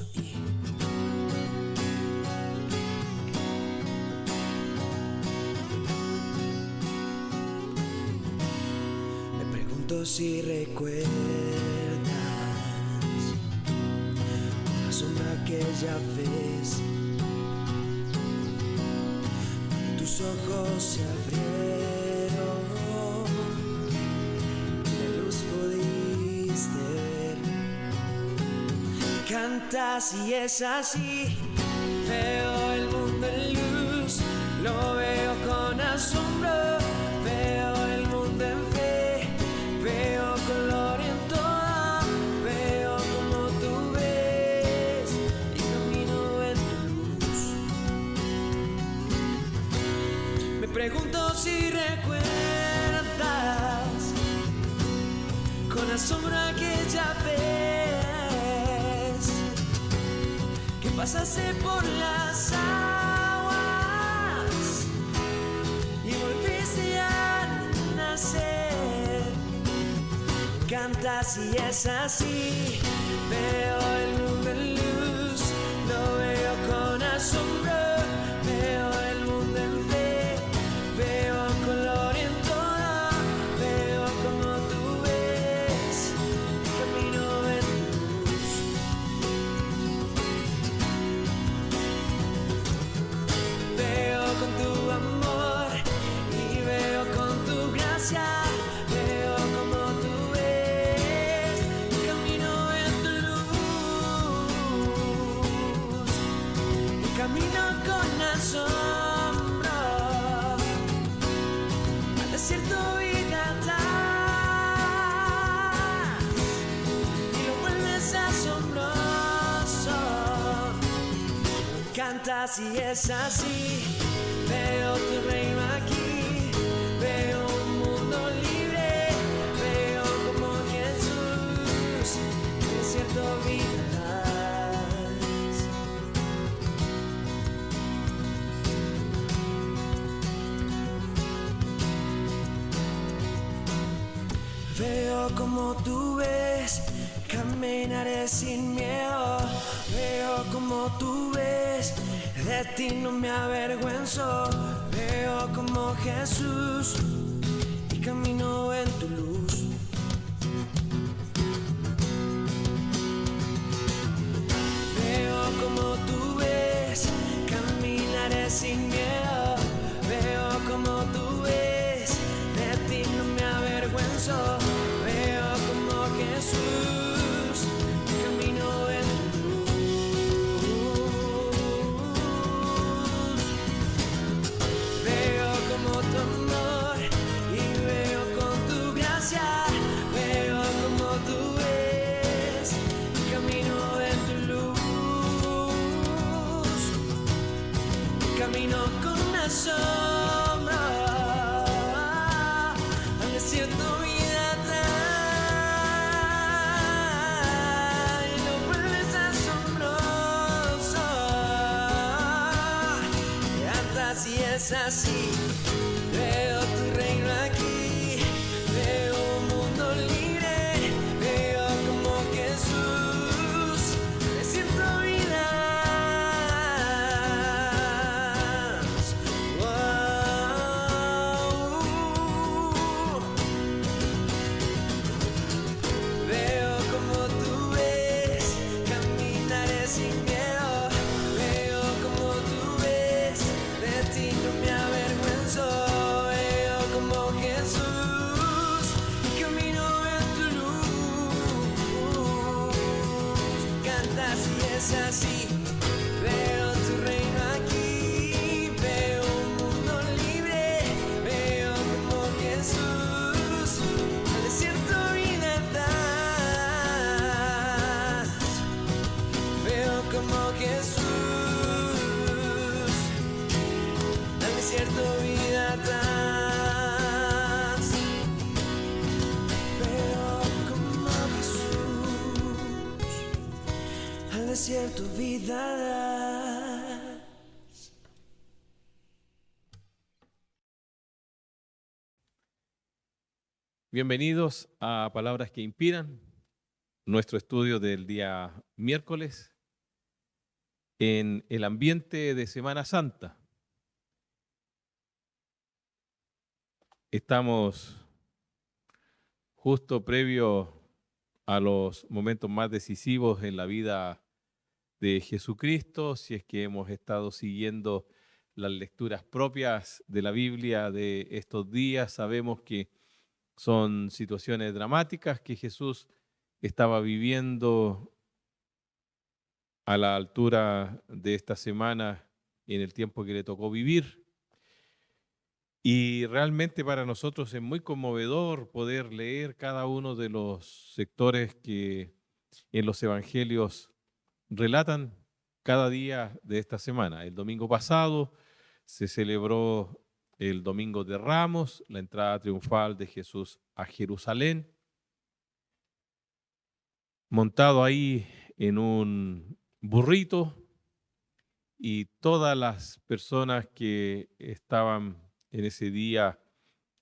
ojos y me pregunto si recuerdas la sombra que ya ves cuando tus ojos se abrieron y la luz pudiste ver. Cantas y es así, veo el mundo en luz, lo veo con asombro, veo el mundo en fe, veo color en todo, veo como tú ves y camino en tu luz. Me pregunto si recuerdas con asombro aquella vez que pasaste por las aguas y volviste a nacer. Cantas y es así, veo el mundo en luz, lo veo con asombro, veo el mundo en fe, veo color en todo, veo como tú ves, camino en luz. Veo con tu amor y veo con tu gracia, veo como tú ves, camino en tu luz, camino con asombro, al desierto y cantar, y lo vuelves asombroso. Cantas y es así, veo tu reino aquí, veo un mundo libre, veo como Jesús, el desierto vida das. Veo como tú ves, caminaré sin miedo, veo como tú ves, de ti no me avergüenzo, veo como Jesús y camino en tu luz. Veo como tú ves, caminaré sin miedo, veo como tú ves, de ti no me avergüenzo, veo como Jesús, camino en tu luz. Veo como tu amor y veo con tu gracia, veo como tú ves, camino en tu luz, camino con asombro, al desierto vida trae, y lo vuelves asombroso. Cantas y es así, veo tu reino aquí, veo un mundo libre, veo como Jesús, me siento vida. Veo como tú ves, caminaré sin miedo, veo como tú ves, de ti no me avergüenzo, veo como Jesús, camino en tu luz. Cantas y es así, veo tu reino aquí, veo un mundo libre, veo como Jesús, al desierto vida das, veo como Jesús, al desierto vida das, veo como Jesús, al desierto vida das. Bienvenidos a Palabras que Inspiran, nuestro estudio del día miércoles en el ambiente de Semana Santa. Estamos justo previo a los momentos más decisivos en la vida de Jesucristo, si es que hemos estado siguiendo las lecturas propias de la Biblia de estos días, sabemos que son situaciones dramáticas que Jesús estaba viviendo a la altura de esta semana en el tiempo que le tocó vivir. Y realmente para nosotros es muy conmovedor poder leer cada uno de los sectores que en los evangelios relatan cada día de esta semana. El domingo pasado se celebró el Domingo de Ramos, la entrada triunfal de Jesús a Jerusalén, montado ahí en un burrito, y todas las personas que estaban en ese día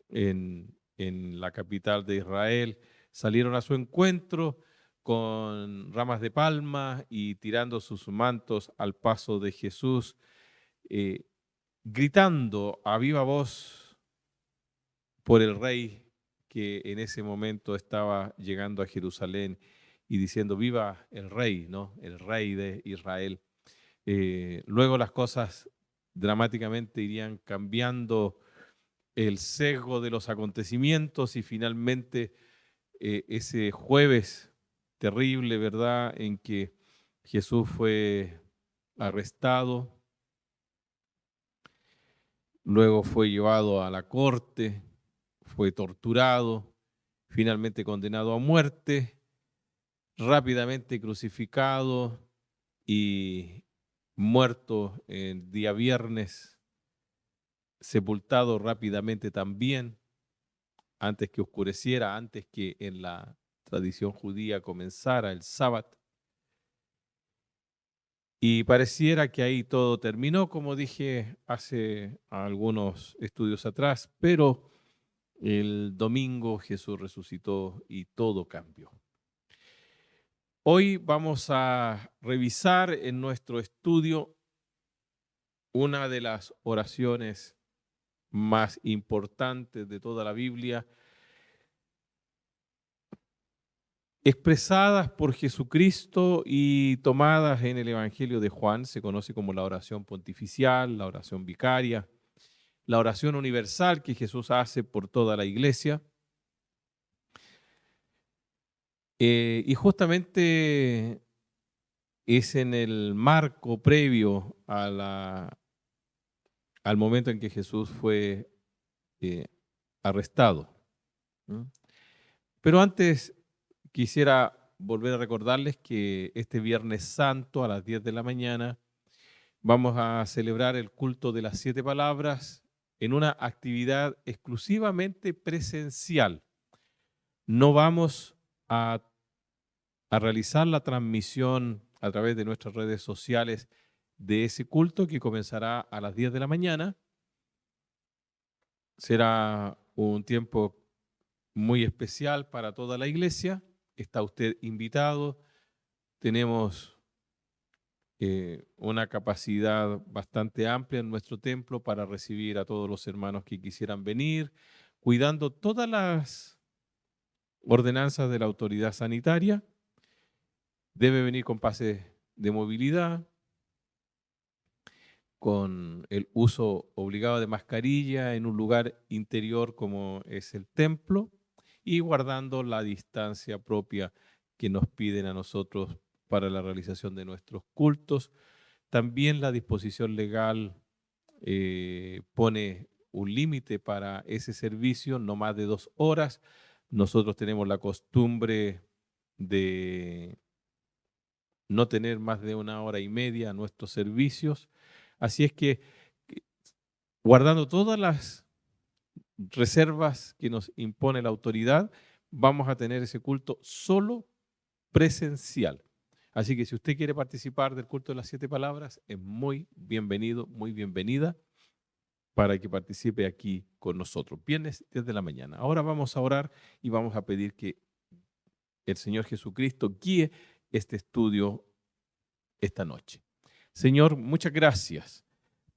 en la capital de Israel salieron a su encuentro con ramas de palma y tirando sus mantos al paso de Jesús, eh, gritando a viva voz por el rey que en ese momento estaba llegando a Jerusalén y diciendo viva el rey, ¿no? El rey de Israel. Luego las cosas dramáticamente irían cambiando el sesgo de los acontecimientos y finalmente ese jueves terrible, ¿verdad?, en que Jesús fue arrestado, luego fue llevado a la corte, fue torturado, finalmente condenado a muerte, rápidamente crucificado y muerto el día viernes, sepultado rápidamente también, antes que oscureciera, antes que en la tradición judía comenzara el sábado. Y pareciera que ahí todo terminó, como dije hace algunos estudios atrás, pero el domingo Jesús resucitó y todo cambió. Hoy vamos a revisar en nuestro estudio una de las oraciones más importantes de toda la Biblia, expresadas por Jesucristo y tomadas en el Evangelio de Juan. Se conoce como la oración pontificial, la oración vicaria, la oración universal que Jesús hace por toda la iglesia. Y justamente es en el marco previo al momento en que Jesús fue arrestado. Pero antes quisiera volver a recordarles que este Viernes Santo a las 10 de la mañana vamos a celebrar el culto de las 7 palabras en una actividad exclusivamente presencial. No vamos a realizar la transmisión a través de nuestras redes sociales de ese culto que comenzará a las 10 de la mañana. Será un tiempo muy especial para toda la iglesia. Está usted invitado. Tenemos una capacidad bastante amplia en nuestro templo para recibir a todos los hermanos que quisieran venir, cuidando todas las ordenanzas de la autoridad sanitaria. Debe venir con pases de movilidad, con el uso obligado de mascarilla en un lugar interior como es el templo y guardando la distancia propia que nos piden a nosotros para la realización de nuestros cultos. También la disposición legal pone un límite para ese servicio, no más de 2 horas. Nosotros tenemos la costumbre de no tener más de 1 hora y media nuestros servicios. Así es que, guardando todas las reservas que nos impone la autoridad, vamos a tener ese culto solo presencial. Así que si usted quiere participar del culto de las 7 palabras, es muy bienvenido, muy bienvenida para que participe aquí con nosotros. Viernes 10 de la mañana. Ahora vamos a orar y vamos a pedir que el Señor Jesucristo guíe este estudio esta noche. Señor, muchas gracias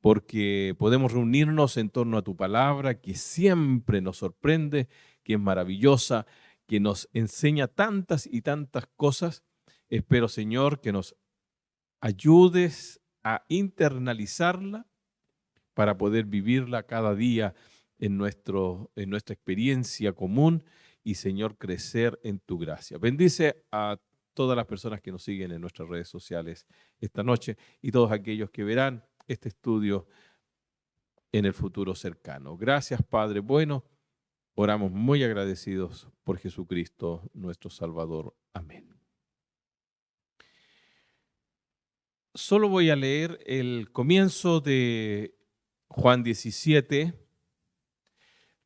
porque podemos reunirnos en torno a tu palabra que siempre nos sorprende, que es maravillosa, que nos enseña tantas y tantas cosas. Espero, Señor, que nos ayudes a internalizarla para poder vivirla cada día en nuestra experiencia común y, Señor, crecer en tu gracia. Bendice a todas las personas que nos siguen en nuestras redes sociales esta noche y todos aquellos que verán este estudio en el futuro cercano. Gracias, Padre bueno. Oramos muy agradecidos por Jesucristo, nuestro Salvador. Amén. Solo voy a leer el comienzo de Juan 17,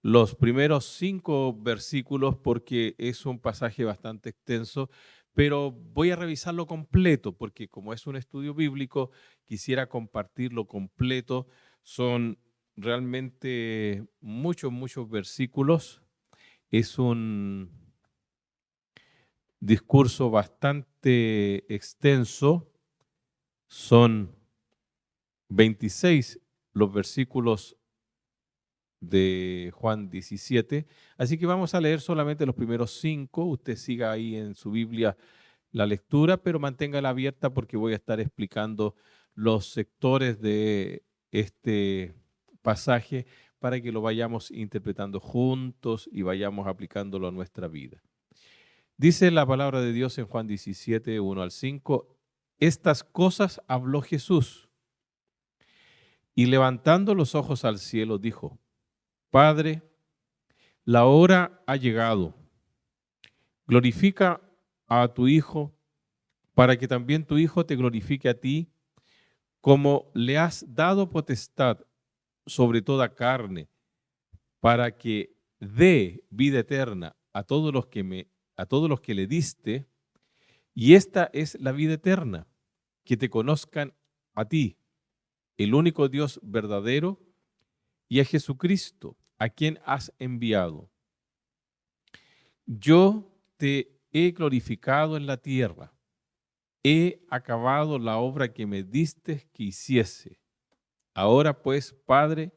los primeros 5 versículos, porque es un pasaje bastante extenso, pero voy a revisarlo completo, porque como es un estudio bíblico, quisiera compartirlo completo. Son realmente muchos versículos. Es un discurso bastante extenso. Son 26 los versículos de Juan 17. Así que vamos a leer solamente los primeros 5. Usted siga ahí en su Biblia la lectura, pero manténgala abierta porque voy a estar explicando los sectores de este pasaje para que lo vayamos interpretando juntos y vayamos aplicándolo a nuestra vida. Dice la palabra de Dios en Juan 17, 1 al 5. Estas cosas habló Jesús y levantando los ojos al cielo dijo: Padre, la hora ha llegado. Glorifica a tu Hijo para que también tu Hijo te glorifique a ti, como le has dado potestad sobre toda carne, para que dé vida eterna a todos los que le diste. Y esta es la vida eterna, que te conozcan a ti, el único Dios verdadero, y a Jesucristo, a quien has enviado. Yo te he glorificado en la tierra, he acabado la obra que me diste que hiciese. Ahora pues, Padre,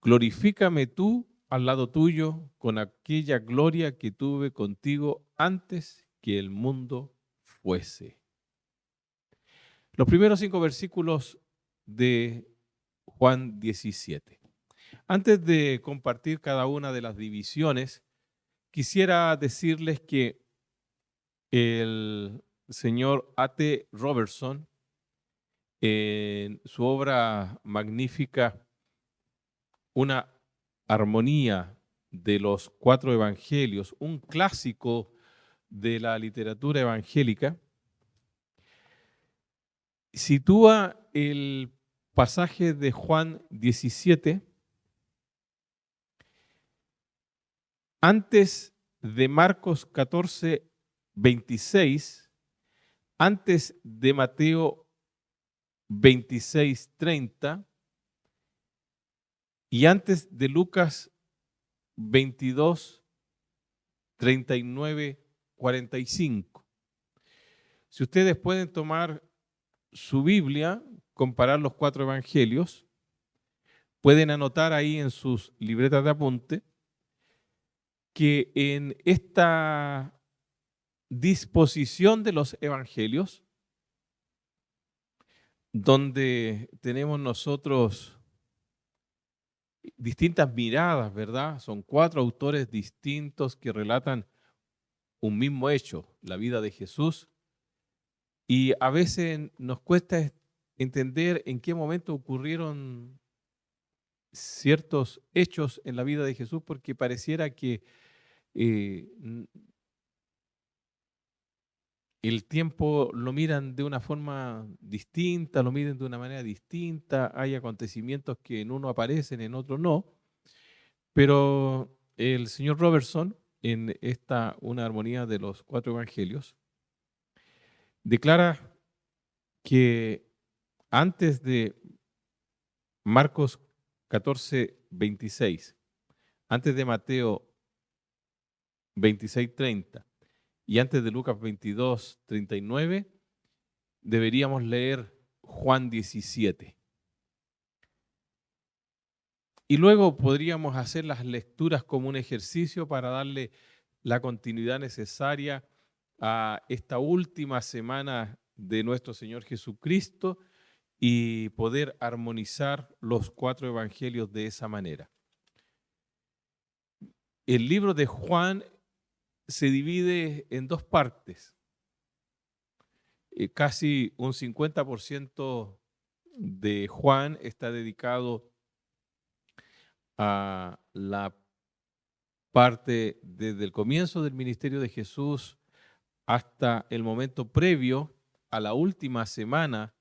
glorifícame tú al lado tuyo con aquella gloria que tuve contigo antes que el mundo fuese. Los primeros 5 versículos de Juan 17. Antes de compartir cada una de las divisiones, quisiera decirles que el señor A.T. Robertson, en su obra magnífica, Una armonía de los 4 evangelios, un clásico de la literatura evangélica, sitúa el pasaje de Juan 17 antes de Marcos 14, 26, antes de Mateo 26, 30 y antes de Lucas 22, 39, 45. Si ustedes pueden tomar su Biblia, comparar los 4 evangelios, pueden anotar ahí en sus libretas de apunte que en esta disposición de los evangelios, donde tenemos nosotros distintas miradas, ¿verdad? Son 4 autores distintos que relatan un mismo hecho, la vida de Jesús, y a veces nos cuesta entender en qué momento ocurrieron ciertos hechos en la vida de Jesús, porque pareciera que el tiempo lo miran de una forma distinta, lo miden de una manera distinta, hay acontecimientos que en uno aparecen, en otro no, pero el señor Robertson, en esta Una armonía de los 4 evangelios, declara que antes de Marcos 14, 26, antes de Mateo 26, 30 y antes de Lucas 22, 39, deberíamos leer Juan 17. Y luego podríamos hacer las lecturas como un ejercicio para darle la continuidad necesaria a esta última semana de nuestro Señor Jesucristo y poder armonizar los 4 evangelios de esa manera. El libro de Juan se divide en 2 partes. Casi un 50% de Juan está dedicado a la parte desde el comienzo del ministerio de Jesús hasta el momento previo a la última semana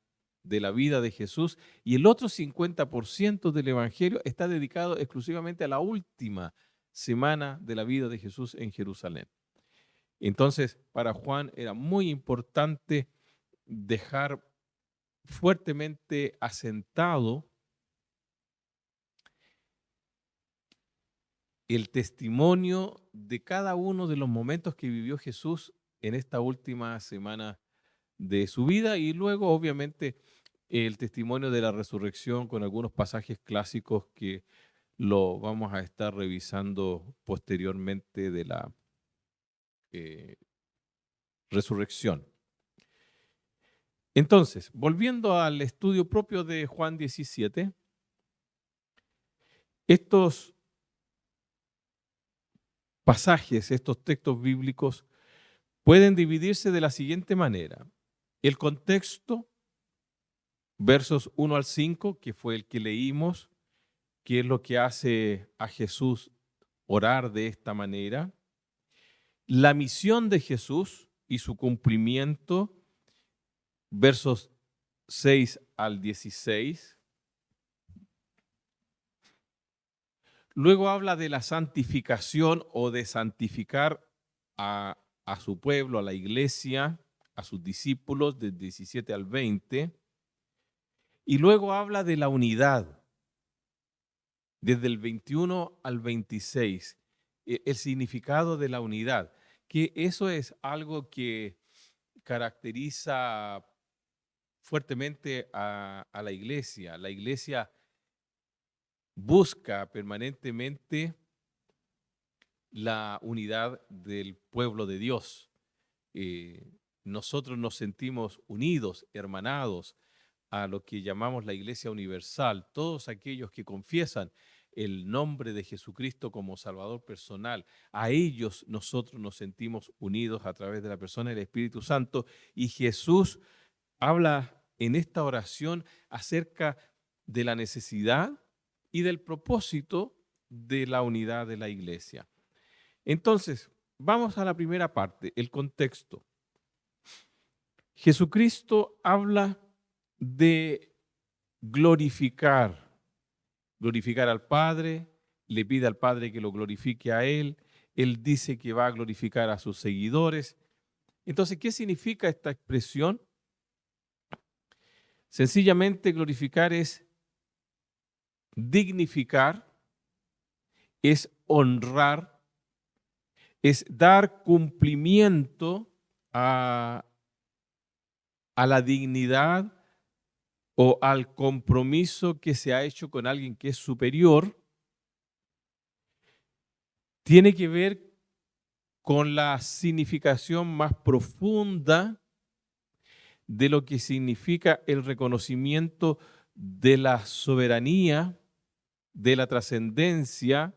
de la vida de Jesús, y el otro 50% del Evangelio está dedicado exclusivamente a la última semana de la vida de Jesús en Jerusalén. Entonces, para Juan era muy importante dejar fuertemente asentado el testimonio de cada uno de los momentos que vivió Jesús en esta última semana de su vida, y luego obviamente el testimonio de la resurrección con algunos pasajes clásicos que lo vamos a estar revisando posteriormente de la resurrección. Entonces, volviendo al estudio propio de Juan 17, estos pasajes, estos textos bíblicos pueden dividirse de la siguiente manera. El contexto, versos 1 al 5, que fue el que leímos, que es lo que hace a Jesús orar de esta manera. La misión de Jesús y su cumplimiento, versos 6 al 16. Luego habla de la santificación o de santificar a su pueblo, a la iglesia, a sus discípulos, del 17 al 20. Y luego habla de la unidad, desde el 21 al 26, el significado de la unidad, que eso es algo que caracteriza fuertemente a la iglesia. La iglesia busca permanentemente la unidad del pueblo de Dios. Nosotros nos sentimos unidos, hermanados a lo que llamamos la Iglesia Universal. Todos aquellos que confiesan el nombre de Jesucristo como Salvador personal, a ellos nosotros nos sentimos unidos a través de la persona del Espíritu Santo, y Jesús habla en esta oración acerca de la necesidad y del propósito de la unidad de la iglesia. Entonces, vamos a la primera parte, el contexto. Jesucristo habla de glorificar al Padre, le pide al Padre que lo glorifique a Él dice que va a glorificar a sus seguidores. Entonces, ¿qué significa esta expresión? Sencillamente glorificar es dignificar, es honrar, es dar cumplimiento a la dignidad o al compromiso que se ha hecho con alguien que es superior. Tiene que ver con la significación más profunda de lo que significa el reconocimiento de la soberanía, de la trascendencia,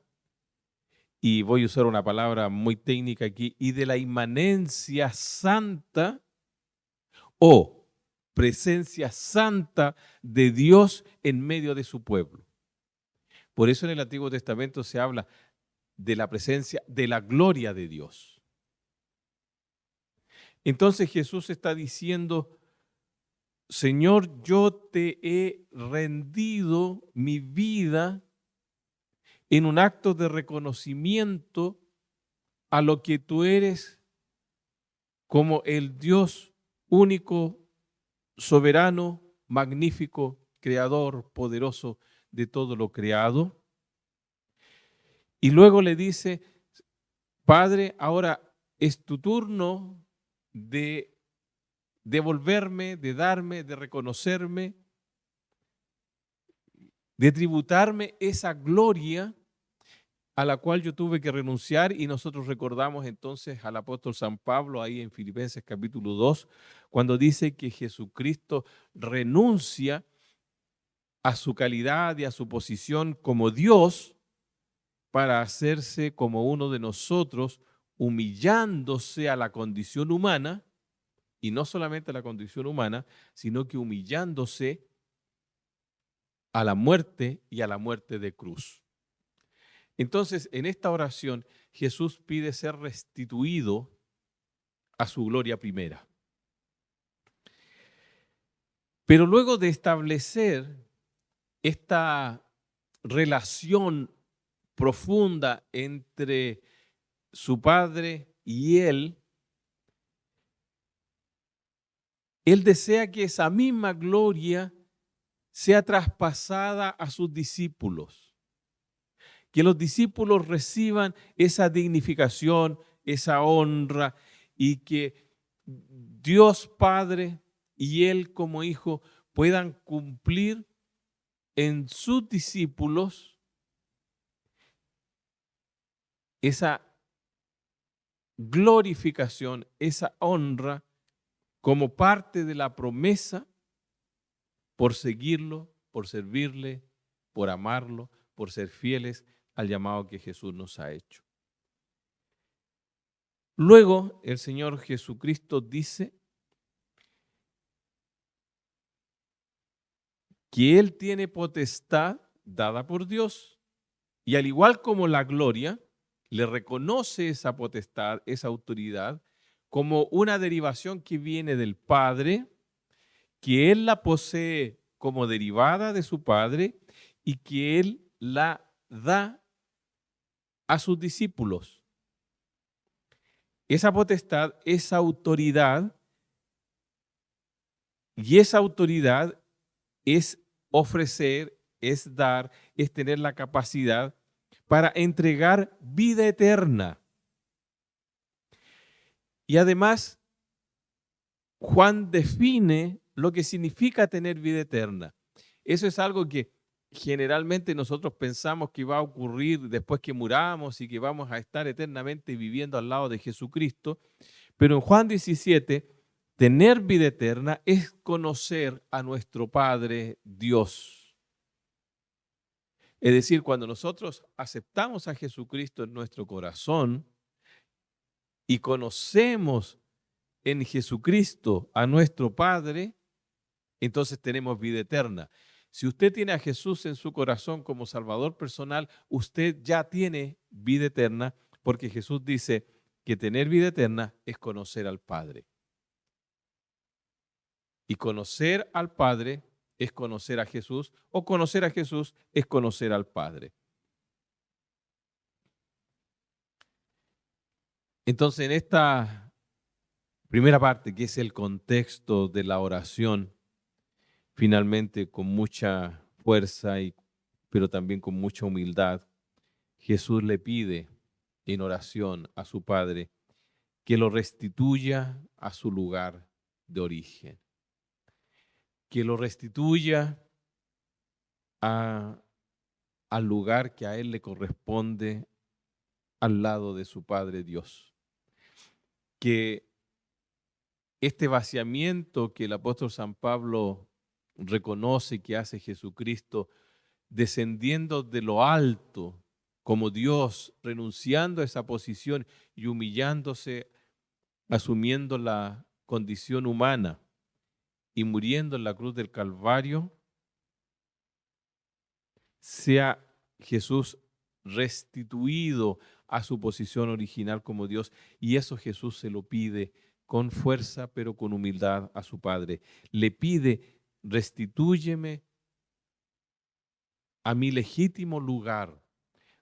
y voy a usar una palabra muy técnica aquí, y de la inmanencia santa o presencia santa de Dios en medio de su pueblo. Por eso en el Antiguo Testamento se habla de la presencia, de la gloria de Dios. Entonces Jesús está diciendo: Señor, yo te he rendido mi vida en un acto de reconocimiento a lo que tú eres como el Dios único, soberano, magnífico, creador, poderoso de todo lo creado. Y luego le dice: Padre, ahora es tu turno de devolverme, de darme, de reconocerme, de tributarme esa gloria a la cual yo tuve que renunciar. Y nosotros recordamos entonces al apóstol San Pablo ahí en Filipenses capítulo 2, cuando dice que Jesucristo renuncia a su calidad y a su posición como Dios para hacerse como uno de nosotros, humillándose a la condición humana, y no solamente a la condición humana, sino que humillándose a la muerte y a la muerte de cruz. Entonces, en esta oración, Jesús pide ser restituido a su gloria primera. Pero luego de establecer esta relación profunda entre su Padre y Él desea que esa misma gloria sea traspasada a sus discípulos. Que los discípulos reciban esa dignificación, esa honra, y que Dios Padre y Él como Hijo puedan cumplir en sus discípulos esa glorificación, esa honra como parte de la promesa por seguirlo, por servirle, por amarlo, por ser fieles al llamado que Jesús nos ha hecho. Luego el Señor Jesucristo dice que Él tiene potestad dada por Dios y al igual como la gloria, le reconoce esa potestad, esa autoridad, como una derivación que viene del Padre, que Él la posee como derivada de su Padre y que Él la da a sus discípulos. Esa potestad, esa autoridad, y esa autoridad es ofrecer, es dar, es tener la capacidad para entregar vida eterna. Y además, Juan define lo que significa tener vida eterna. Eso es algo que generalmente nosotros pensamos que va a ocurrir después que muramos y que vamos a estar eternamente viviendo al lado de Jesucristo. Pero en Juan 17, tener vida eterna es conocer a nuestro Padre Dios. Es decir, cuando nosotros aceptamos a Jesucristo en nuestro corazón y conocemos en Jesucristo a nuestro Padre, entonces tenemos vida eterna. Si usted tiene a Jesús en su corazón como Salvador personal, usted ya tiene vida eterna, porque Jesús dice que tener vida eterna es conocer al Padre. Y conocer al Padre es conocer a Jesús, o conocer a Jesús es conocer al Padre. Entonces, en esta primera parte, que es el contexto de la oración, finalmente con mucha fuerza, pero también con mucha humildad, Jesús le pide en oración a su Padre que lo restituya a su lugar de origen, que lo restituya al lugar que a Él le corresponde al lado de su Padre Dios. Que este vaciamiento que el apóstol San Pablo reconoce que hace Jesucristo, descendiendo de lo alto como Dios, renunciando a esa posición y humillándose, asumiendo la condición humana y muriendo en la cruz del Calvario, sea Jesús restituido a su posición original como Dios, y eso Jesús se lo pide con fuerza, pero con humildad a su Padre. Le pide: restitúyeme a mi legítimo lugar,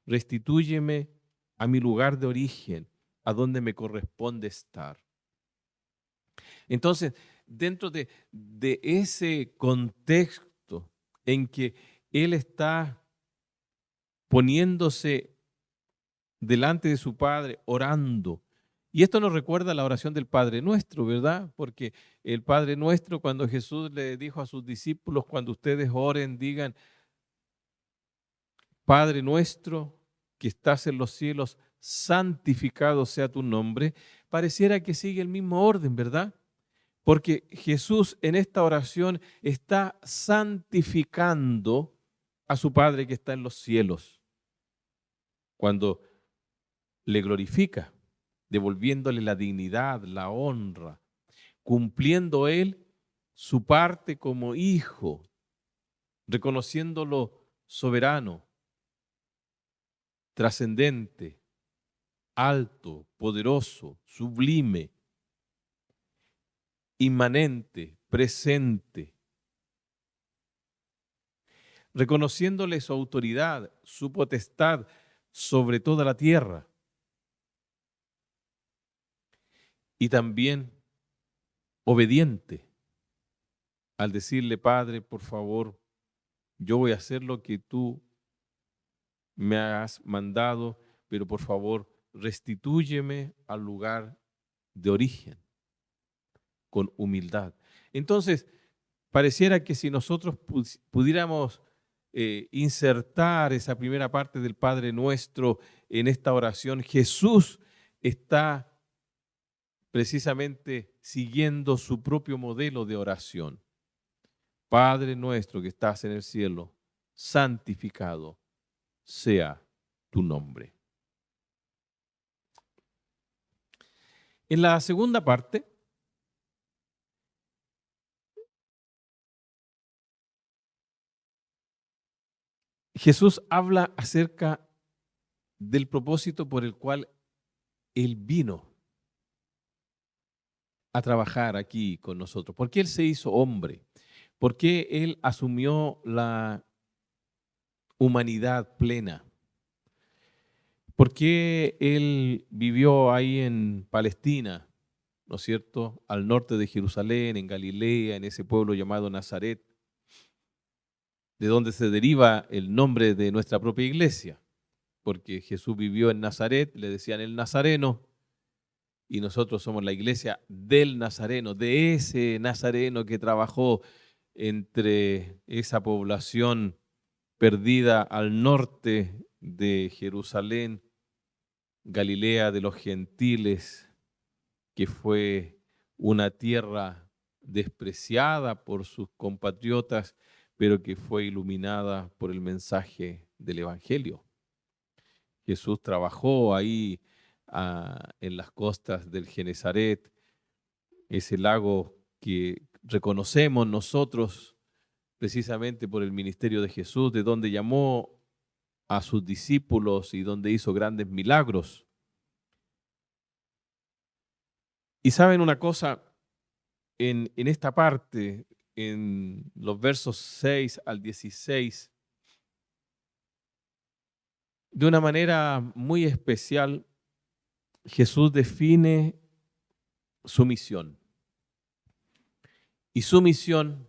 restitúyeme a mi lugar de origen, a donde me corresponde estar. Entonces, dentro de ese contexto en que Él está poniéndose delante de su Padre, orando Y esto nos recuerda la oración del Padre Nuestro, ¿verdad? Porque el Padre Nuestro, cuando Jesús le dijo a sus discípulos, cuando ustedes oren, digan, Padre Nuestro que estás en los cielos, santificado sea tu nombre, pareciera que sigue el mismo orden, ¿verdad? Porque Jesús en esta oración está santificando a su Padre que está en los cielos, cuando le glorifica, devolviéndole la dignidad, la honra, cumpliendo él su parte como hijo, reconociéndolo soberano, trascendente, alto, poderoso, sublime, inmanente, presente, reconociéndole su autoridad, su potestad sobre toda la tierra. Y también obediente al decirle, Padre, por favor, yo voy a hacer lo que tú me has mandado, pero por favor, restitúyeme al lugar de origen, con humildad. Entonces, pareciera que si nosotros pudiéramos insertar esa primera parte del Padre Nuestro en esta oración, Jesús está precisamente siguiendo su propio modelo de oración. Padre nuestro que estás en el cielo, santificado sea tu nombre. En la segunda parte, Jesús habla acerca del propósito por el cual Él vino a trabajar aquí con nosotros. ¿Por qué Él se hizo hombre? ¿Por qué Él asumió la humanidad plena? ¿Por qué Él vivió ahí en Palestina, ¿no es cierto? Al norte de Jerusalén, en Galilea, en ese pueblo llamado Nazaret, de donde se deriva el nombre de nuestra propia iglesia. Porque Jesús vivió en Nazaret, le decían el Nazareno, y nosotros somos la iglesia del Nazareno, de ese Nazareno que trabajó entre esa población perdida al norte de Jerusalén, Galilea de los gentiles, que fue una tierra despreciada por sus compatriotas, pero que fue iluminada por el mensaje del Evangelio. Jesús trabajó ahí en las costas del Genesaret, ese lago que reconocemos nosotros precisamente por el ministerio de Jesús, de donde llamó a sus discípulos y donde hizo grandes milagros. Y saben una cosa, en esta parte, en los versos 6 al 16, de una manera muy especial, Jesús define su misión. Y su misión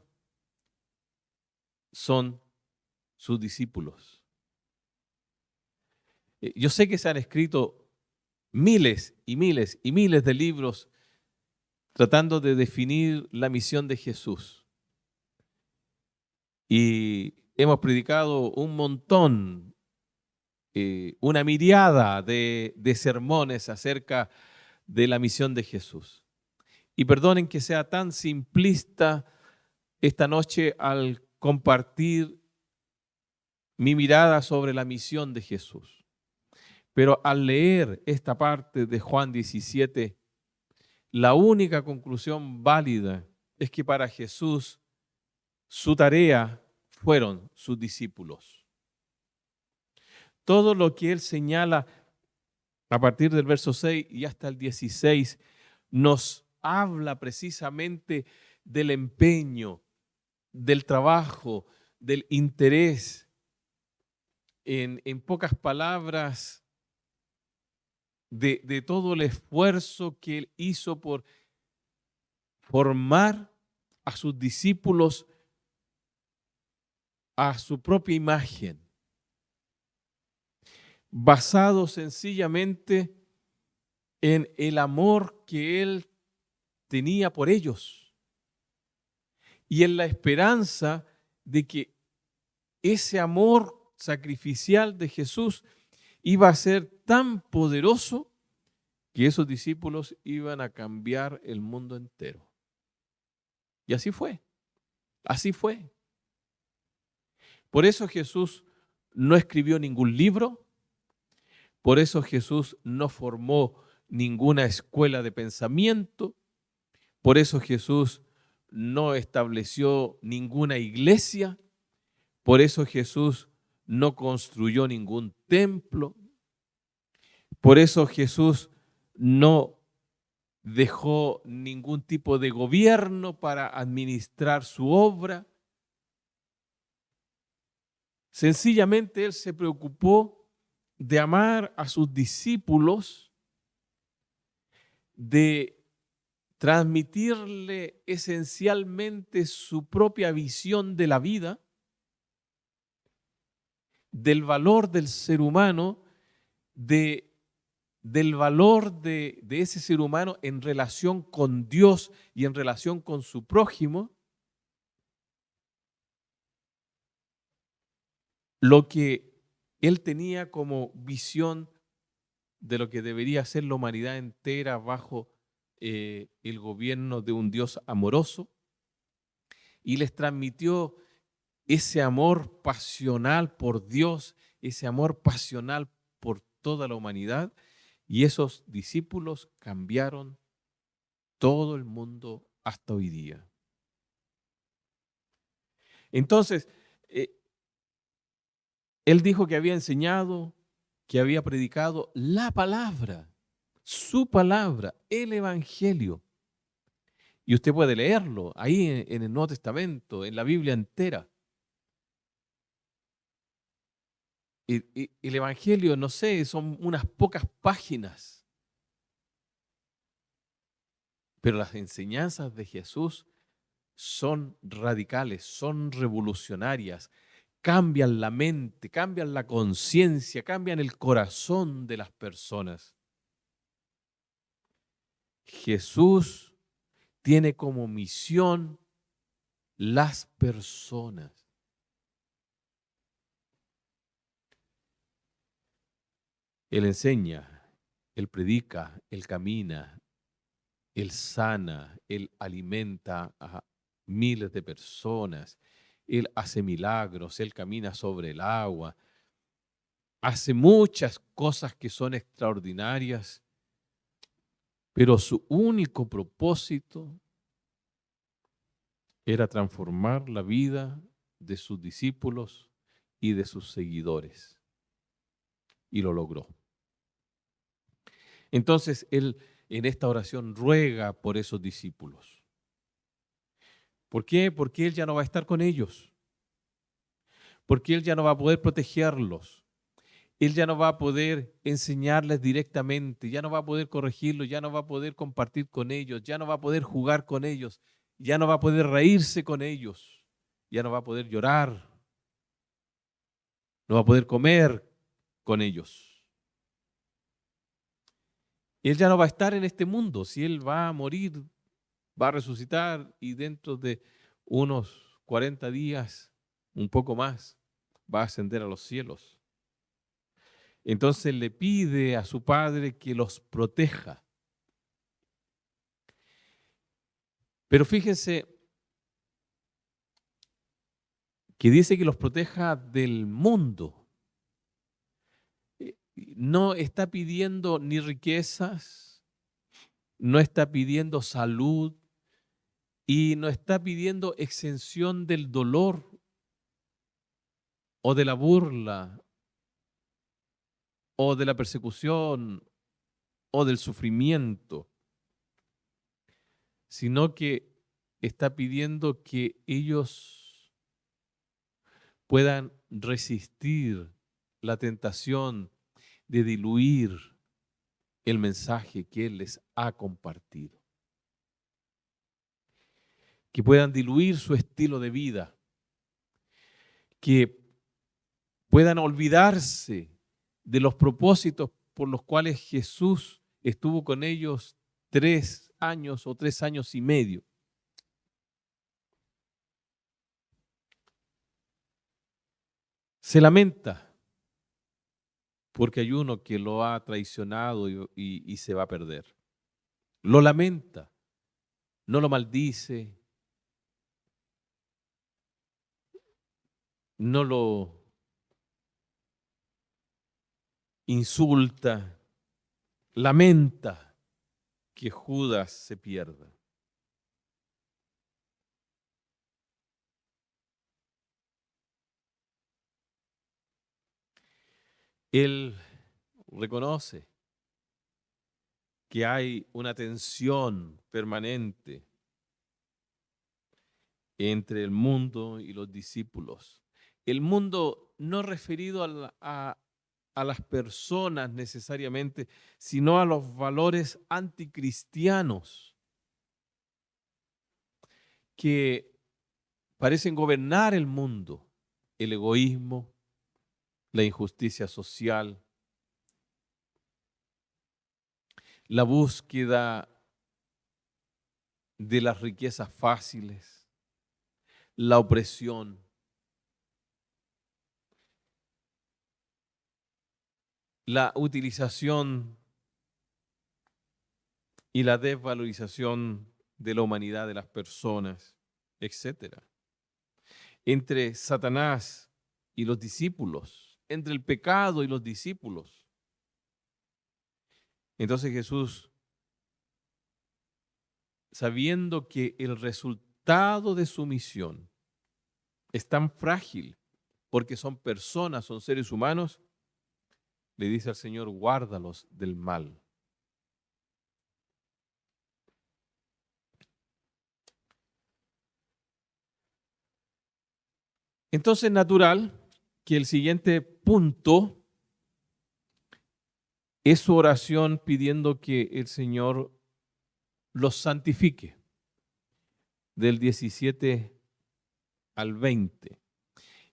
son sus discípulos. Yo sé que se han escrito miles y miles y miles de libros tratando de definir la misión de Jesús. Y hemos predicado un montón, una miriada de sermones acerca de la misión de Jesús. Y perdonen que sea tan simplista esta noche al compartir mi mirada sobre la misión de Jesús. Pero al leer esta parte de Juan 17, la única conclusión válida es que para Jesús su tarea fueron sus discípulos. Todo lo que él señala a partir del verso 6 y hasta el 16 nos habla precisamente del empeño, del trabajo, del interés. En pocas palabras, de todo el esfuerzo que él hizo por formar a sus discípulos a su propia imagen, basado sencillamente en el amor que Él tenía por ellos y en la esperanza de que ese amor sacrificial de Jesús iba a ser tan poderoso que esos discípulos iban a cambiar el mundo entero. Y así fue, así fue. Por eso Jesús no escribió ningún libro, por eso Jesús no formó ninguna escuela de pensamiento, por eso Jesús no estableció ninguna iglesia, por eso Jesús no construyó ningún templo, por eso Jesús no dejó ningún tipo de gobierno para administrar su obra. Sencillamente Él se preocupó de amar a sus discípulos, de transmitirle esencialmente su propia visión de la vida, del valor del ser humano, del valor de ese ser humano en relación con Dios y en relación con su prójimo, lo que Él tenía como visión de lo que debería ser la humanidad entera bajo el gobierno de un Dios amoroso, y les transmitió ese amor pasional por Dios, ese amor pasional por toda la humanidad, y esos discípulos cambiaron todo el mundo hasta hoy día. Entonces, Él dijo que había enseñado, que había predicado la palabra, su palabra, el Evangelio. Y usted puede leerlo ahí en el Nuevo Testamento, en la Biblia entera. Y el Evangelio, no sé, son unas pocas páginas. Pero las enseñanzas de Jesús son radicales, son revolucionarias, cambian la mente, cambian la conciencia, cambian el corazón de las personas. Jesús tiene como misión las personas. Él enseña, Él predica, Él camina, Él sana, Él alimenta a miles de personas, Él hace milagros, Él camina sobre el agua, hace muchas cosas que son extraordinarias, pero su único propósito era transformar la vida de sus discípulos y de sus seguidores. Y lo logró. Entonces, Él en esta oración ruega por esos discípulos. ¿Por qué? Porque Él ya no va a estar con ellos. Porque Él ya no va a poder protegerlos. Él ya no va a poder enseñarles directamente, ya no va a poder corregirlos, ya no va a poder compartir con ellos, ya no va a poder jugar con ellos, ya no va a poder reírse con ellos, ya no va a poder llorar, no va a poder comer con ellos. Él ya no va a estar en este mundo. Si Él va a morir, va a resucitar y dentro de unos 40 días, un poco más, va a ascender a los cielos. Entonces le pide a su Padre que los proteja. Pero fíjense que dice que los proteja del mundo. No está pidiendo ni riquezas, no está pidiendo salud y no está pidiendo exención del dolor o de la burla o de la persecución o del sufrimiento, sino que está pidiendo que ellos puedan resistir la tentación de diluir el mensaje que Él les ha compartido. Que puedan diluir su estilo de vida, que puedan olvidarse de los propósitos por los cuales Jesús estuvo con ellos 3 años o 3 años y medio. Se lamenta porque hay uno que lo ha traicionado y se va a perder. Lo lamenta, no lo maldice, no lo insulta, lamenta que Judas se pierda. Él reconoce que hay una tensión permanente entre el mundo y los discípulos. El mundo no referido a las personas necesariamente, sino a los valores anticristianos que parecen gobernar el mundo, el egoísmo, la injusticia social, la búsqueda de las riquezas fáciles, la opresión, la utilización y la desvalorización de la humanidad de las personas, etc. Entre Satanás y los discípulos, entre el pecado y los discípulos. Entonces Jesús, sabiendo que el resultado de su misión es tan frágil, porque son personas, son seres humanos, le dice al Señor, guárdalos del mal. Entonces es natural que el siguiente punto es su oración pidiendo que el Señor los santifique, del 17 al 20.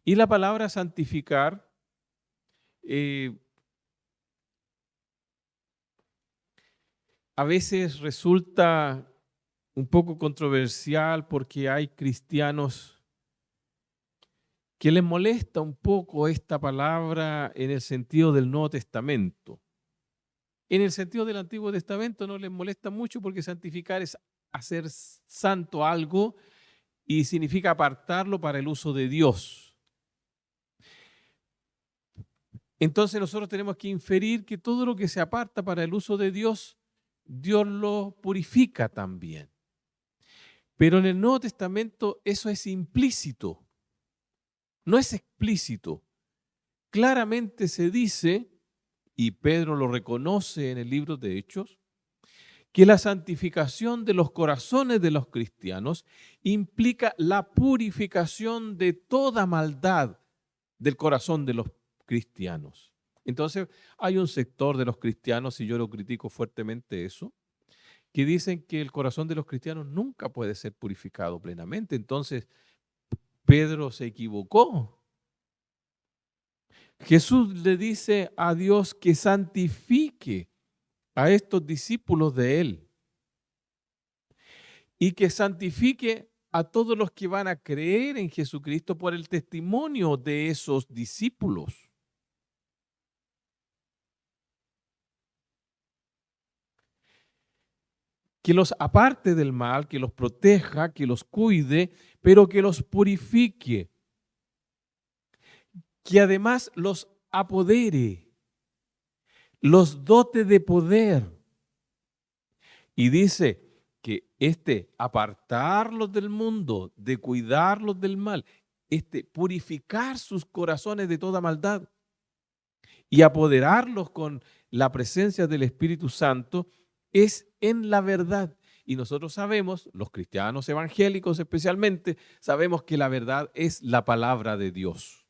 Y la palabra santificar a veces resulta un poco controversial porque hay cristianos que les molesta un poco esta palabra en el sentido del Nuevo Testamento. En el sentido del Antiguo Testamento no les molesta mucho porque santificar es hacer santo algo y significa apartarlo para el uso de Dios. Entonces nosotros tenemos que inferir que todo lo que se aparta para el uso de Dios, Dios lo purifica también. Pero en el Nuevo Testamento eso es implícito, no es explícito. Claramente se dice, y Pedro lo reconoce en el libro de Hechos, que la santificación de los corazones de los cristianos implica la purificación de toda maldad del corazón de los cristianos. Entonces, hay un sector de los cristianos, y yo lo critico fuertemente eso, que dicen que el corazón de los cristianos nunca puede ser purificado plenamente. Entonces, Pedro se equivocó. Jesús le dice a Dios que santifique a estos discípulos de Él y que santifique a todos los que van a creer en Jesucristo por el testimonio de esos discípulos. Que los aparte del mal, que los proteja, que los cuide, pero que los purifique. Que además los apodere, los dote de poder. Y dice que apartarlos del mundo, de cuidarlos del mal, purificar sus corazones de toda maldad y apoderarlos con la presencia del Espíritu Santo, es en la verdad. Y nosotros sabemos, los cristianos evangélicos especialmente, sabemos que la verdad es la palabra de Dios.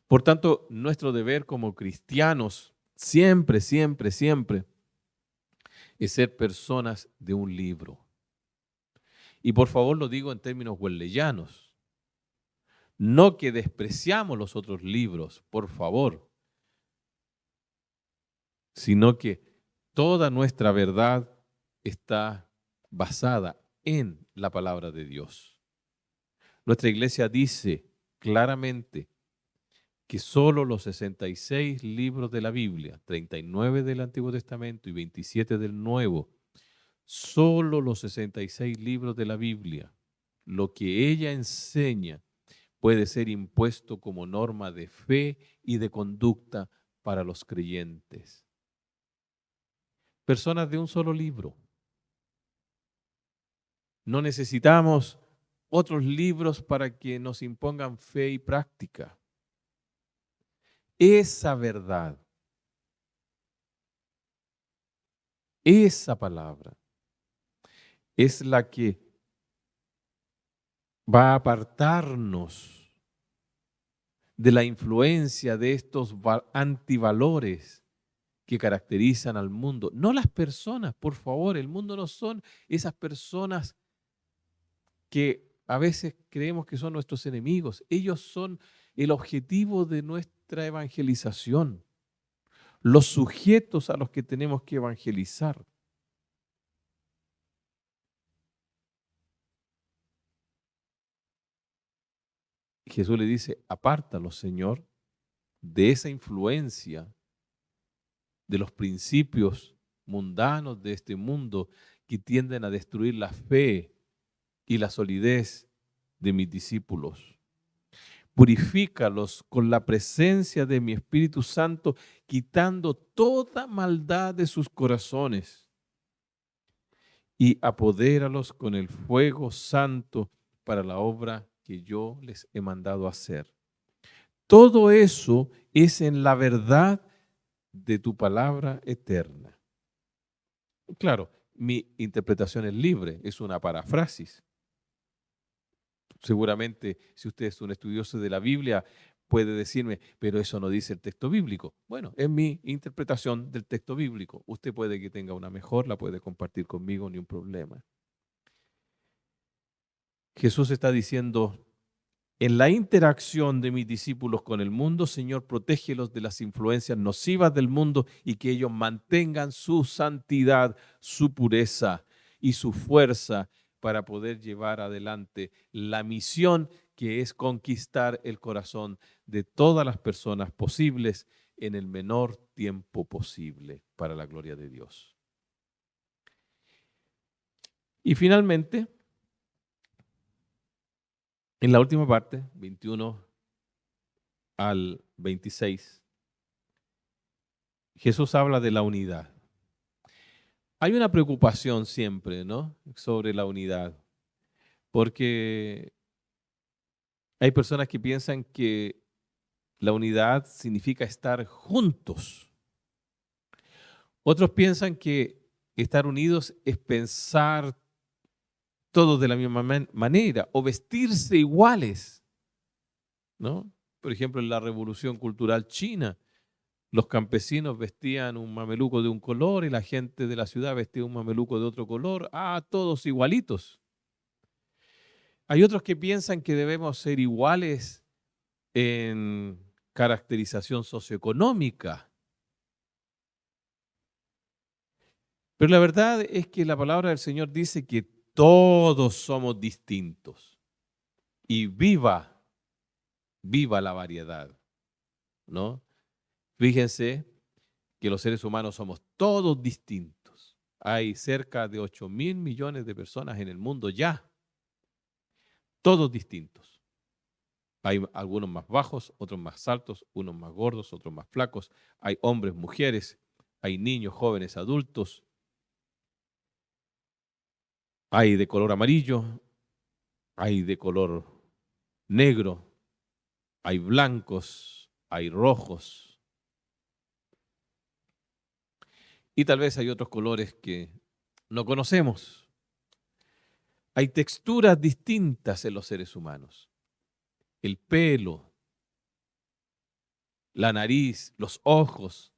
Por tanto, nuestro deber como cristianos siempre, siempre, siempre es ser personas de un libro. Y por favor lo digo en términos wesleyanos. No que despreciamos los otros libros, por favor. sino que toda nuestra verdad está basada en la palabra de Dios. Nuestra iglesia dice claramente que solo los 66 libros de la Biblia, 39 del Antiguo Testamento y 27 del Nuevo, solo los 66 libros de la Biblia, lo que ella enseña puede ser impuesto como norma de fe y de conducta para los creyentes. Personas de un solo libro. No necesitamos otros libros para que nos impongan fe y práctica. Esa verdad, esa palabra, es la que va a apartarnos de la influencia de estos antivalores que caracterizan al mundo. No las personas, por favor, el mundo no son esas personas que a veces creemos que son nuestros enemigos. Ellos son el objetivo de nuestra evangelización, los sujetos a los que tenemos que evangelizar. Jesús le dice, apártalos, Señor, de esa influencia, de los principios mundanos de este mundo que tienden a destruir la fe y la solidez de mis discípulos. Purifícalos con la presencia de mi Espíritu Santo, quitando toda maldad de sus corazones, y apodéralos con el fuego santo para la obra que yo les he mandado hacer. Todo eso es en la verdad de tu palabra eterna. Claro, mi interpretación es libre, es una parafrasis. Seguramente, si usted es un estudioso de la Biblia, puede decirme, pero eso no dice el texto bíblico. Bueno, es mi interpretación del texto bíblico. Usted puede que tenga una mejor, la puede compartir conmigo, ni un problema. Jesús está diciendo, en la interacción de mis discípulos con el mundo, Señor, protégelos de las influencias nocivas del mundo y que ellos mantengan su santidad, su pureza y su fuerza para poder llevar adelante la misión que es conquistar el corazón de todas las personas posibles en el menor tiempo posible para la gloria de Dios. Y finalmente, en la última parte, 21 al 26, Jesús habla de la unidad. Hay una preocupación siempre, ¿no?, sobre la unidad, porque hay personas que piensan que la unidad significa estar juntos. Otros piensan que estar unidos es pensar todos de la misma manera o vestirse iguales, ¿no? Por ejemplo, en la Revolución Cultural China, los campesinos vestían un mameluco de un color y la gente de la ciudad vestía un mameluco de otro color. Todos igualitos. Hay otros que piensan que debemos ser iguales en caracterización socioeconómica. Pero la verdad es que la palabra del Señor dice que todos somos distintos. Y viva la variedad, ¿no? Fíjense que los seres humanos somos todos distintos. Hay cerca de 8.000 millones de personas en el mundo ya. Todos distintos. Hay algunos más bajos, otros más altos, unos más gordos, otros más flacos. Hay hombres, mujeres, hay niños, jóvenes, adultos. Hay de color amarillo, hay de color negro, hay blancos, hay rojos. Y tal vez hay otros colores que no conocemos. Hay texturas distintas en los seres humanos. El pelo, la nariz, los ojos,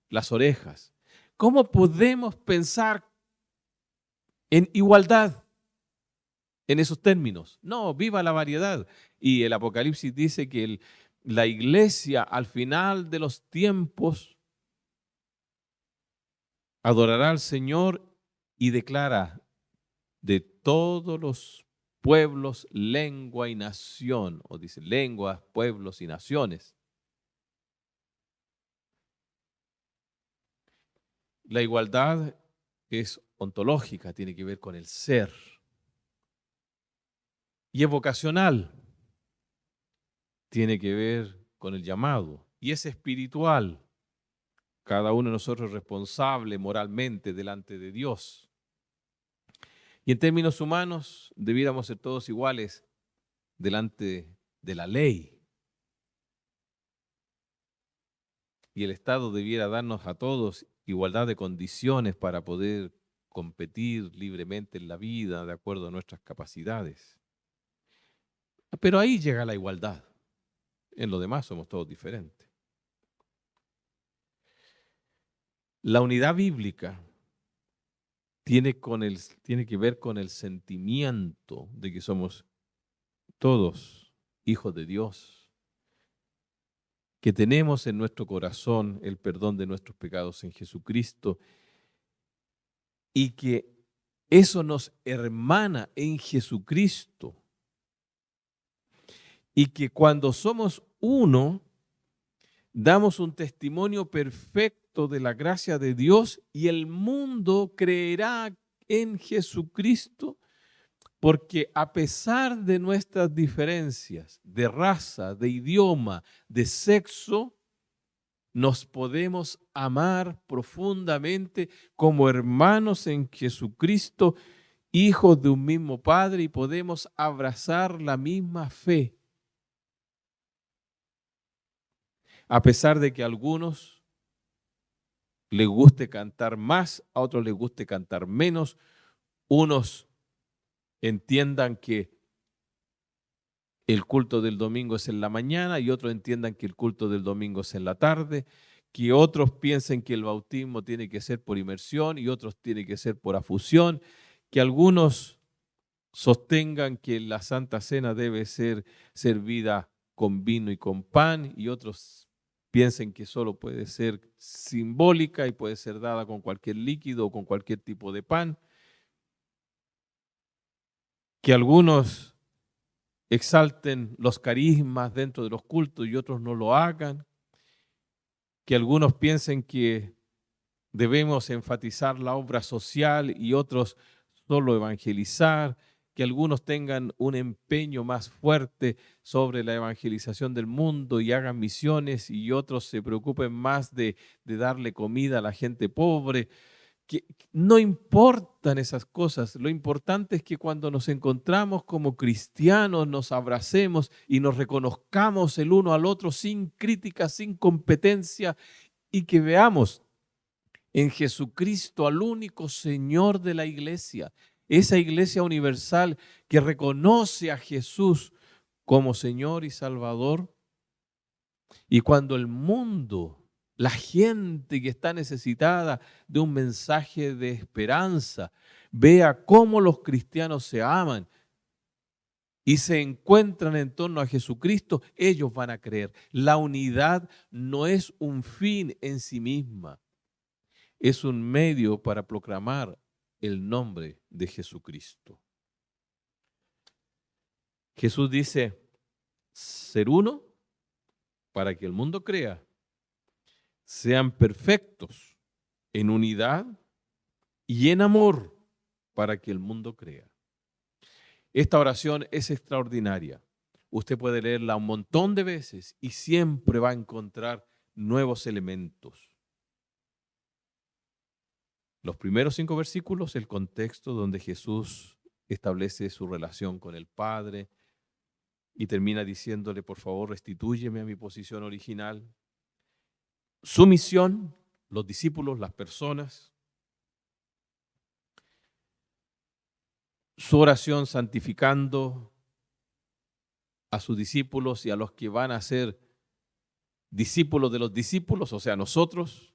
las orejas. ¿Cómo podemos pensar en igualdad en esos términos? No, viva la variedad. Y el Apocalipsis dice que la iglesia al final de los tiempos Adorará al Señor y declara: de todos los pueblos, lengua y nación, o dice lenguas, pueblos y naciones. La igualdad es ontológica, tiene que ver con el ser. Y es vocacional, tiene que ver con el llamado. Y es espiritual, cada uno de nosotros es responsable moralmente delante de Dios. Y en términos humanos, debiéramos ser todos iguales delante de la ley. Y el Estado debiera darnos a todos igualdad de condiciones para poder competir libremente en la vida de acuerdo a nuestras capacidades. Pero ahí llega la igualdad. En lo demás somos todos diferentes. La unidad bíblica tiene que ver con el sentimiento de que somos todos hijos de Dios, que tenemos en nuestro corazón el perdón de nuestros pecados en Jesucristo y que eso nos hermana en Jesucristo y que cuando somos uno, damos un testimonio perfecto de la gracia de Dios y el mundo creerá en Jesucristo porque a pesar de nuestras diferencias de raza, de idioma, de sexo, nos podemos amar profundamente como hermanos en Jesucristo, hijos de un mismo Padre, y podemos abrazar la misma fe. A pesar de que a algunos les guste cantar más, a otros les guste cantar menos, unos entiendan que el culto del domingo es en la mañana y otros entiendan que el culto del domingo es en la tarde, que otros piensen que el bautismo tiene que ser por inmersión y otros tiene que ser por afusión, que algunos sostengan que la Santa Cena debe ser servida con vino y con pan y otros piensen que solo puede ser simbólica y puede ser dada con cualquier líquido o con cualquier tipo de pan, que algunos exalten los carismas dentro de los cultos y otros no lo hagan, que algunos piensen que debemos enfatizar la obra social y otros solo evangelizar, que algunos tengan un empeño más fuerte sobre la evangelización del mundo y hagan misiones y otros se preocupen más de darle comida a la gente pobre. Que no importan esas cosas, lo importante es que cuando nos encontramos como cristianos nos abracemos y nos reconozcamos el uno al otro sin crítica, sin competencia y que veamos en Jesucristo al único Señor de la iglesia, esa iglesia universal que reconoce a Jesús como Señor y Salvador. Y cuando el mundo, la gente que está necesitada de un mensaje de esperanza, vea cómo los cristianos se aman y se encuentran en torno a Jesucristo, ellos van a creer. La unidad no es un fin en sí misma, es un medio para proclamar el nombre de Jesucristo. Jesús dice, ser uno para que el mundo crea. Sean perfectos en unidad y en amor para que el mundo crea. Esta oración es extraordinaria. Usted puede leerla un montón de veces y siempre va a encontrar nuevos elementos. Los primeros 5 versículos, el contexto donde Jesús establece su relación con el Padre y termina diciéndole, por favor, restitúyeme a mi posición original. Su misión, los discípulos, las personas. Su oración santificando a sus discípulos y a los que van a ser discípulos de los discípulos, o sea, nosotros.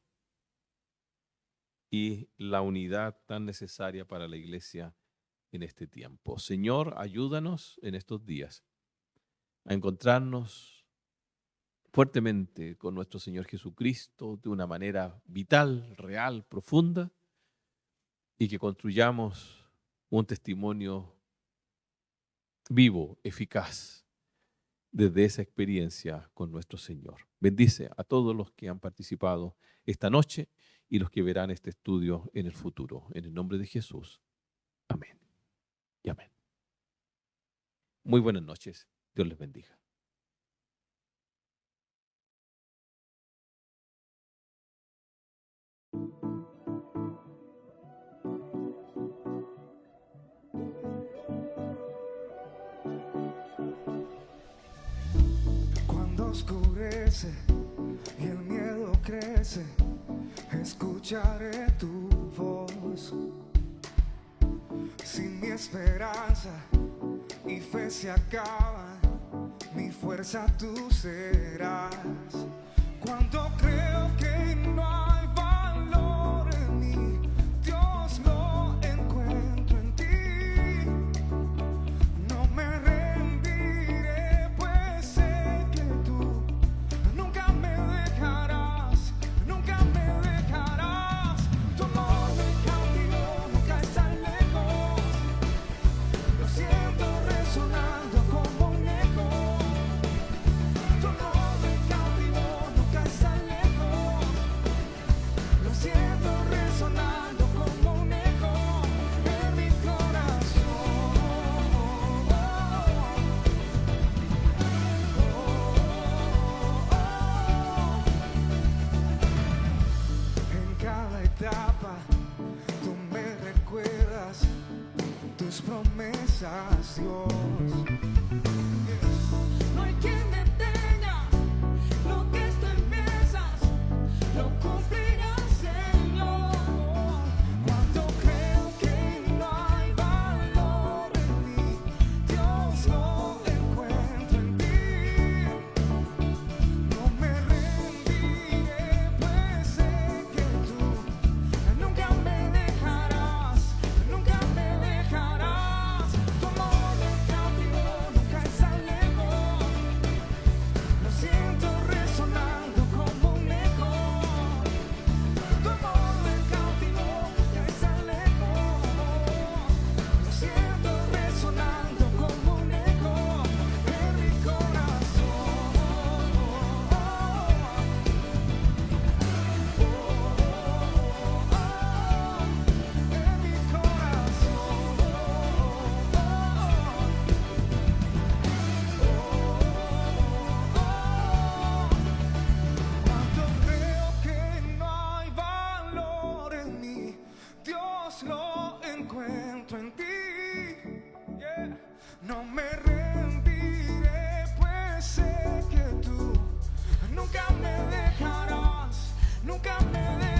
Y la unidad tan necesaria para la iglesia en este tiempo. Señor, ayúdanos en estos días a encontrarnos fuertemente con nuestro Señor Jesucristo de una manera vital, real, profunda, y que construyamos un testimonio vivo, eficaz, desde esa experiencia con nuestro Señor. Bendice a todos los que han participado esta noche y los que verán este estudio en el futuro. En el nombre de Jesús. Amén y amén. Muy buenas noches. Dios les bendiga. Cuando oscurece y el miedo crece, escucharé tu voz. Si mi esperanza y fe se acaban, mi fuerza tú serás. Cuando creo que no hay valor en mí, Dios lo encuentro en ti. No me rendiré, pues sé que tú nunca me dejarás, nunca me dejarás. Tu amor me cautivó, nunca está lejos. Lo siento resonando como un eco. Tu amor me cautivó, nunca está lejos. Lo siento resonando como un eco en mi corazón. En cada etapa tú me recuerdas tus promesas, Dios. No hay quien detenga lo que tú empiezas, lo cumplirás, Señor. Cuando creo que no hay valor en mí, Dios lo encuentro en ti. No me rendiré, pues sé que tú nunca me dejarás, nunca me dejarás. Tu amor me cautivó, nunca está lejos. Lo siento resonando como un eco. Tu amor me cautivó, nunca está lejos. Lo siento resonando como un eco en mi corazón. En mi corazón. Cuando creo que no hay valor en mí, Dios lo encuentro en ti. Yeah. No me rendiré, pues sé que tú nunca me dejarás, nunca me dejarás.